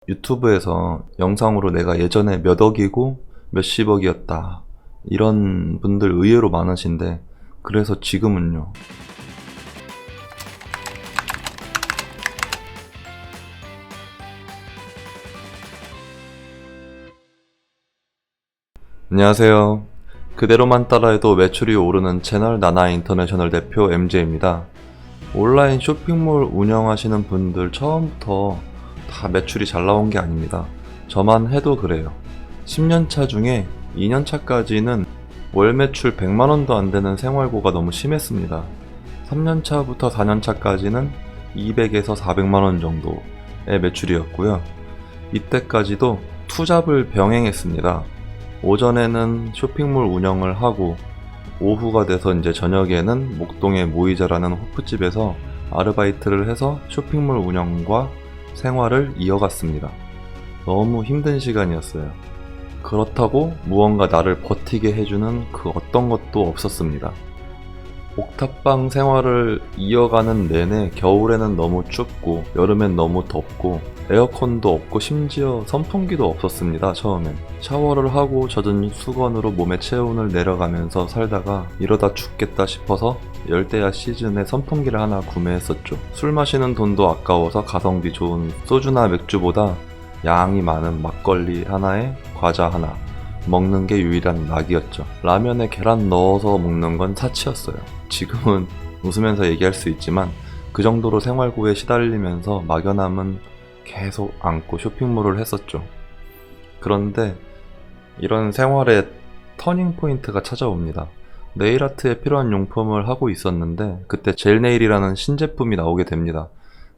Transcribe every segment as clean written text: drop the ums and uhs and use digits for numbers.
유튜브에서 영상으로 내가 예전에 몇 억이고 몇십억이었다 이런 분들 의외로 많으신데, 그래서 지금은요. 안녕하세요. 그대로만 따라해도 매출이 오르는 채널 나나인터내셔널 대표 MJ입니다. 온라인 쇼핑몰 운영하시는 분들 처음부터 다 매출이 잘 나온 게 아닙니다. 저만 해도 그래요. 10년차 중에 2년차까지는 월 매출 100만원도 안 되는 생활고가 너무 심했습니다. 3년차부터 4년차까지는 200에서 400만원 정도의 매출이었고요. 이때까지도 투잡을 병행했습니다. 오전에는 쇼핑몰 운영을 하고, 오후가 돼서 이제 저녁에는 목동의 모이자라는 호프집에서 아르바이트를 해서 쇼핑몰 운영과 생활을 이어갔습니다. 너무 힘든 시간이었어요. 그렇다고 무언가 나를 버티게 해주는 그 어떤 것도 없었습니다. 옥탑방 생활을 이어가는 내내 겨울에는 너무 춥고 여름엔 너무 덥고 에어컨도 없고 심지어 선풍기도 없었습니다. 처음엔 샤워를 하고 젖은 수건으로 몸에 체온을 내려가면서 살다가 이러다 죽겠다 싶어서 열대야 시즌에 선풍기를 하나 구매했었죠. 술 마시는 돈도 아까워서 가성비 좋은 소주나 맥주보다 양이 많은 막걸리 하나에 과자 하나 먹는 게 유일한 낙이었죠. 라면에 계란 넣어서 먹는 건 사치였어요. 지금은 웃으면서 얘기할 수 있지만 그 정도로 생활고에 시달리면서 막연함은 계속 안고 쇼핑몰을 했었죠. 그런데 이런 생활에 터닝 포인트가 찾아옵니다. 네일아트에 필요한 용품을 하고 있었는데 그때 젤네일이라는 신제품이 나오게 됩니다.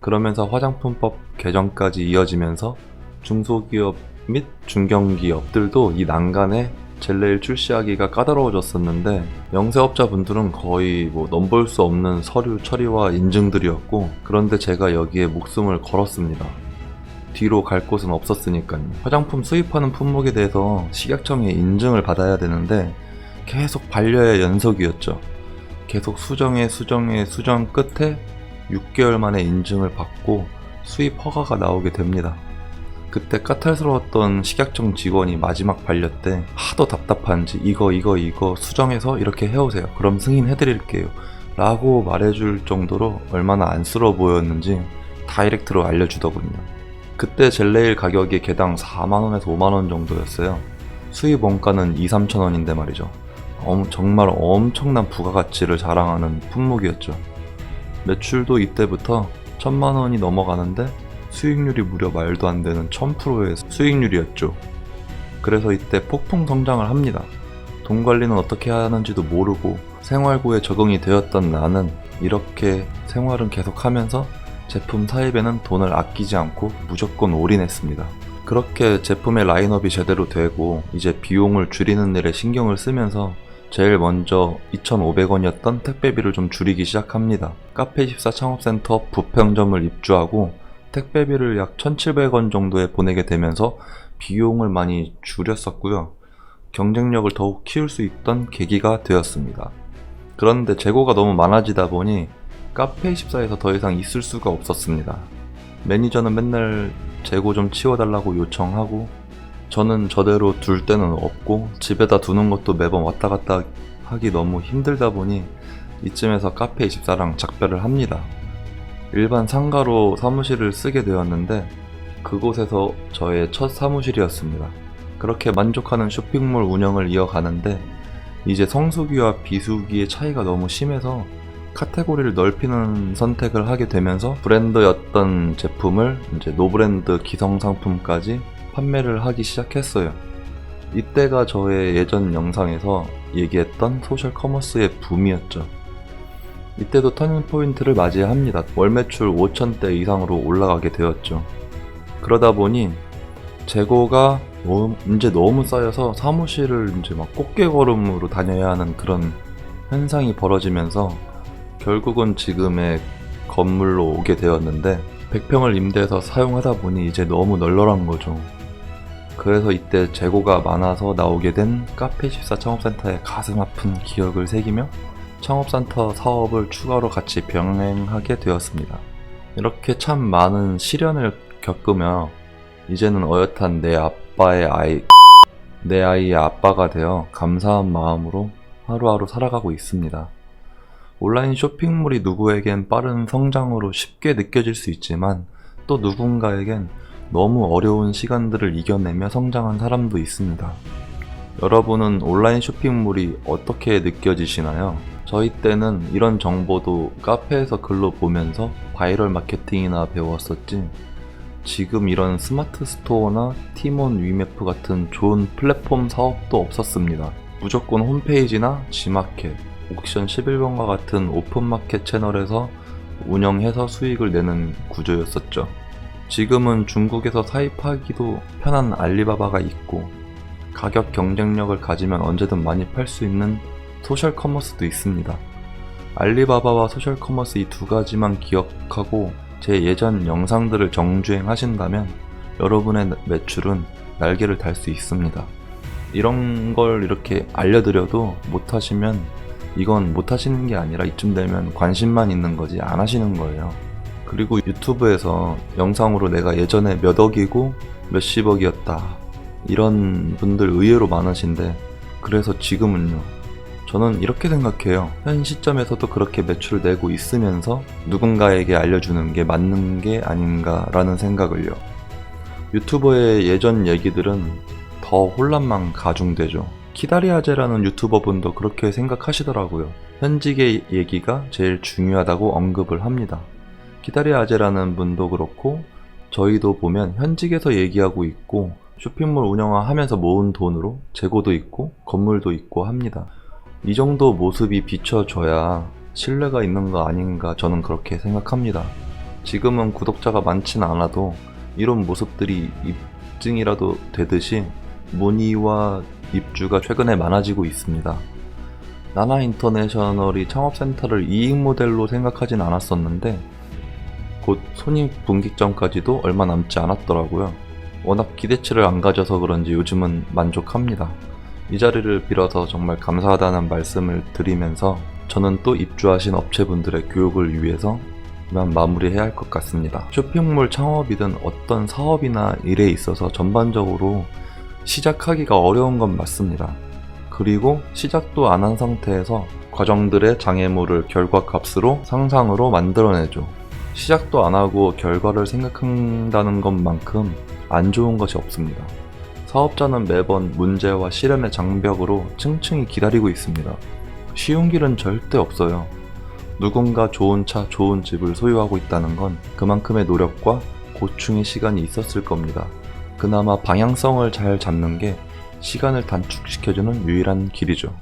그러면서 화장품법 개정까지 이어지면서 중소기업 및 중견기업들도 이 난간에 젤네일 출시하기가 까다로워졌었는데, 영세업자분들은 거의 넘볼 수 없는 서류 처리와 인증들이었고, 그런데 제가 여기에 목숨을 걸었습니다. 뒤로 갈 곳은 없었으니까요. 화장품 수입하는 품목에 대해서 식약청에 인증을 받아야 되는데 계속 반려의 연속이었죠. 계속 수정 끝에 6개월 만에 인증을 받고 수입 허가가 나오게 됩니다. 그때 까탈스러웠던 식약청 직원이 마지막 반려 때 하도 답답한지 이거 수정해서 이렇게 해오세요. 그럼 승인해드릴게요 라고 말해줄 정도로 얼마나 안쓰러워 보였는지 다이렉트로 알려주더군요. 그때 젤네일 가격이 개당 4만원에서 5만원 정도였어요. 수입 원가는 2-3천원인데 말이죠. 정말 엄청난 부가가치를 자랑하는 품목이었죠. 매출도 이때부터 1000만원이 넘어가는데 수익률이 무려 말도 안 되는 1000%의 수익률이었죠. 그래서 이때 폭풍 성장을 합니다. 돈 관리는 어떻게 하는지도 모르고 생활고에 적응이 되었던 나는 이렇게 생활은 계속하면서 제품 사입에는 돈을 아끼지 않고 무조건 올인했습니다. 그렇게 제품의 라인업이 제대로 되고 이제 비용을 줄이는 일에 신경을 쓰면서 제일 먼저 2,500원이었던 택배비를 좀 줄이기 시작합니다. 카페24 창업센터 부평점을 입주하고 택배비를 약 1,700원 정도에 보내게 되면서 비용을 많이 줄였었고요. 경쟁력을 더욱 키울 수 있던 계기가 되었습니다. 그런데 재고가 너무 많아지다 보니 카페24에서 더 이상 있을 수가 없었습니다. 매니저는 맨날 재고 좀 치워달라고 요청하고, 저는 저대로 둘 데는 없고 집에다 두는 것도 매번 왔다 갔다 하기 너무 힘들다 보니 이쯤에서 카페24랑 작별을 합니다. 일반 상가로 사무실을 쓰게 되었는데 그곳에서 저의 첫 사무실이었습니다. 그렇게 만족하는 쇼핑몰 운영을 이어가는데 이제 성수기와 비수기의 차이가 너무 심해서 카테고리를 넓히는 선택을 하게 되면서 브랜드였던 제품을 이제 노브랜드 기성상품까지 판매를 하기 시작했어요. 이때가 저의 예전 영상에서 얘기했던 소셜 커머스의 붐이었죠. 이때도 터닝 포인트를 맞이합니다. 월 매출 5,000대 이상으로 올라가게 되었죠. 그러다 보니 재고가 이제 너무 쌓여서 사무실을 이제 막 꽃게걸음으로 다녀야 하는 그런 현상이 벌어지면서 결국은 지금의 건물로 오게 되었는데, 100평을 임대해서 사용하다 보니 이제 너무 널널한 거죠. 그래서 이때 재고가 많아서 나오게 된 카페24 창업센터의 가슴 아픈 기억을 새기며 창업센터 사업을 추가로 같이 병행하게 되었습니다. 이렇게 참 많은 시련을 겪으며 이제는 어엿한 내 아이의 아빠가 되어 감사한 마음으로 하루하루 살아가고 있습니다. 온라인 쇼핑몰이 누구에겐 빠른 성장으로 쉽게 느껴질 수 있지만 또 누군가에겐 너무 어려운 시간들을 이겨내며 성장한 사람도 있습니다. 여러분은 온라인 쇼핑몰이 어떻게 느껴지시나요? 저희 때는 이런 정보도 카페에서 글로 보면서 바이럴 마케팅이나 배웠었지, 지금 이런 스마트 스토어나 티몬 위메프 같은 좋은 플랫폼 사업도 없었습니다. 무조건 홈페이지나 G마켓, 옥션 11번과 같은 오픈마켓 채널에서 운영해서 수익을 내는 구조였었죠. 지금은 중국에서 사입하기도 편한 알리바바가 있고 가격 경쟁력을 가지면 언제든 많이 팔 수 있는 소셜 커머스도 있습니다. 알리바바와 소셜 커머스 이 두 가지만 기억하고 제 예전 영상들을 정주행 하신다면 여러분의 매출은 날개를 달 수 있습니다. 이런 걸 이렇게 알려드려도 못하시면 이건 못하시는 게 아니라 이쯤 되면 관심만 있는 거지 안 하시는 거예요. 그리고 유튜브에서 영상으로 내가 예전에 몇 억이고 몇십억이었다 이런 분들 의외로 많으신데, 그래서 지금은요, 저는 이렇게 생각해요. 현 시점에서도 그렇게 매출을 내고 있으면서 누군가에게 알려주는 게 맞는 게 아닌가라는 생각을요. 유튜버의 예전 얘기들은 더 혼란만 가중되죠. 키다리아제라는 유튜버분도 그렇게 생각하시더라고요. 현직의 얘기가 제일 중요하다고 언급을 합니다. 키다리아제라는 분도 그렇고 저희도 보면 현직에서 얘기하고 있고 쇼핑몰 운영하면서 모은 돈으로 재고도 있고 건물도 있고 합니다. 이 정도 모습이 비춰져야 신뢰가 있는 거 아닌가, 저는 그렇게 생각합니다. 지금은 구독자가 많진 않아도 이런 모습들이 입증이라도 되듯이 문의와 입주가 최근에 많아지고 있습니다. 나나인터내셔널이 창업센터를 이익 모델로 생각하진 않았었는데 곧 손익분기점까지도 얼마 남지 않았더라고요. 워낙 기대치를 안 가져서 그런지 요즘은 만족합니다. 이 자리를 빌어서 정말 감사하다는 말씀을 드리면서 저는 또 입주하신 업체분들의 교육을 위해서 이만 마무리해야 할 것 같습니다. 쇼핑몰 창업이든 어떤 사업이나 일에 있어서 전반적으로 시작하기가 어려운 건 맞습니다. 그리고 시작도 안 한 상태에서 과정들의 장애물을 결과값으로 상상으로 만들어내죠. 시작도 안 하고 결과를 생각한다는 것만큼 안 좋은 것이 없습니다. 사업자는 매번 문제와 시련의 장벽으로 층층이 기다리고 있습니다. 쉬운 길은 절대 없어요. 누군가 좋은 차, 좋은 집을 소유하고 있다는 건 그만큼의 노력과 고충의 시간이 있었을 겁니다. 그나마 방향성을 잘 잡는 게 시간을 단축시켜주는 유일한 길이죠.